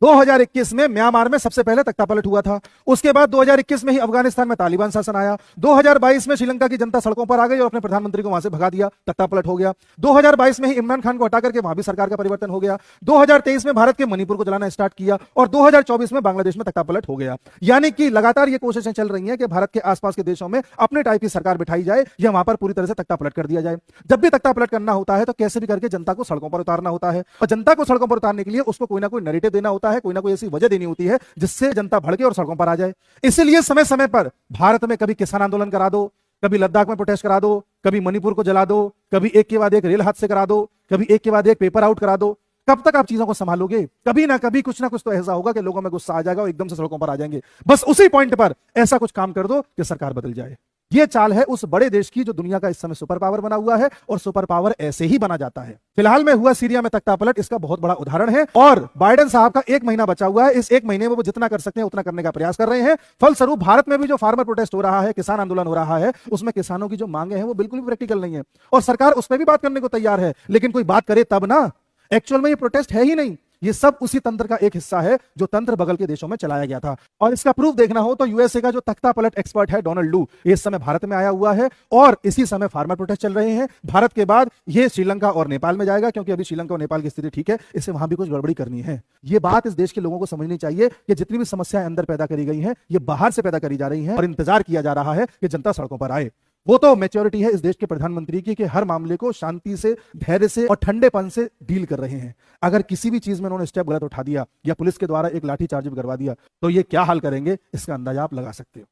2021 में म्यांमार में सबसे पहले तख्तापलट हुआ था। उसके बाद 2021 में ही अफगानिस्तान में तालिबान शासन आया। 2022 में श्रीलंका की जनता सड़कों पर आ गई और अपने प्रधानमंत्री को वहां से भगा दिया, तख्तापलट हो गया। 2022 में ही इमरान खान को हटा करके वहां भी सरकार का परिवर्तन हो गया। 2023 में भारत के मणिपुर को जलाना स्टार्ट किया और 2024 में बांग्लादेश में तख्तापलट हो गया। यानी कि लगातार ये कोशिशें चल रही हैं कि भारत के आसपास के देशों में अपने टाइप की सरकार बिठाई जाए या वहां पर पूरी तरह से तख्तापलट कर दिया जाए। जब भी तख्तापलट करना होता है तो कैसे भी करके जनता को सड़कों पर उतारना होता है और जनता को सड़कों पर उतारने के लिए उसको कोई ना कोई नैरेटिव देना होता है, कोई ना कोई ऐसी वजह देनी होती है जिससे जनता भड़के और सड़कों पर आ जाए। इसलिए समय समय पर भारत में कभी किसान आंदोलन करा दो, कभी लद्दाख में प्रोटेस्ट करा दो, कभी मणिपुर को जला दो, कभी एक के बाद एक रेल हादसे करा दो, कभी एक के बाद एक पेपर आउट करा दो। कब तक आप चीजों को संभालोगे? कभी ना कभी कुछ ना कुछ तो ऐसा होगा कि लोगों में गुस्सा आ जाएगा और एकदम से सड़कों पर आ जाएंगे। बस उसी पॉइंट पर ऐसा कुछ काम कर दो कि सरकार बदल जाए। यह चाल है उस बड़े देश की जो दुनिया का इस समय सुपर पावर बना हुआ है और सुपर पावर ऐसे ही बना जाता है। फिलहाल में हुआ सीरिया में तख्तापलट इसका बहुत बड़ा उदाहरण है और बाइडेन साहब का 1 महीना बचा हुआ है। इस 1 महीने में वो जितना कर सकते हैं उतना करने का प्रयास कर रहे हैं। फलस्वरूप भारत में भी जो फार्मर प्रोटेस्ट हो रहा है, किसान आंदोलन हो रहा है, उसमें किसानों की जो मांगे हैं वो बिल्कुल भी प्रैक्टिकल नहीं है और सरकार उस पर भी बात करने को तैयार है, लेकिन कोई बात करे तब ना। एक्चुअल में ये प्रोटेस्ट है ही नहीं, ये सब उसी तंत्र का एक हिस्सा है जो तंत्र बगल के देशों में चलाया गया था। और इसका प्रूफ देखना हो तो यूएसए का जो तख्तापलट एक्सपर्ट है डोनाल्ड लू, इस समय भारत में आया हुआ है और इसी समय फार्मर प्रोटेस्ट चल रहे हैं। भारत के बाद ये श्रीलंका और नेपाल में जाएगा क्योंकि अभी श्रीलंका और नेपाल की स्थिति ठीक है, इससे वहां भी कुछ गड़बड़ी करनी है। ये बात इस देश के लोगों को समझनी चाहिए कि जितनी भी समस्याएं अंदर पैदा करी गई हैं ये बाहर से पैदा करी जा रही हैं और इंतजार किया जा रहा है कि जनता सड़कों पर आए। वो तो मैच्योरिटी है इस देश के प्रधानमंत्री की कि हर मामले को शांति से, धैर्य से और ठंडेपन से डील कर रहे हैं। अगर किसी भी चीज में उन्होंने स्टेप गलत उठा दिया या पुलिस के द्वारा एक लाठी चार्ज भी करवा दिया तो ये क्या हाल करेंगे इसका अंदाजा आप लगा सकते हो।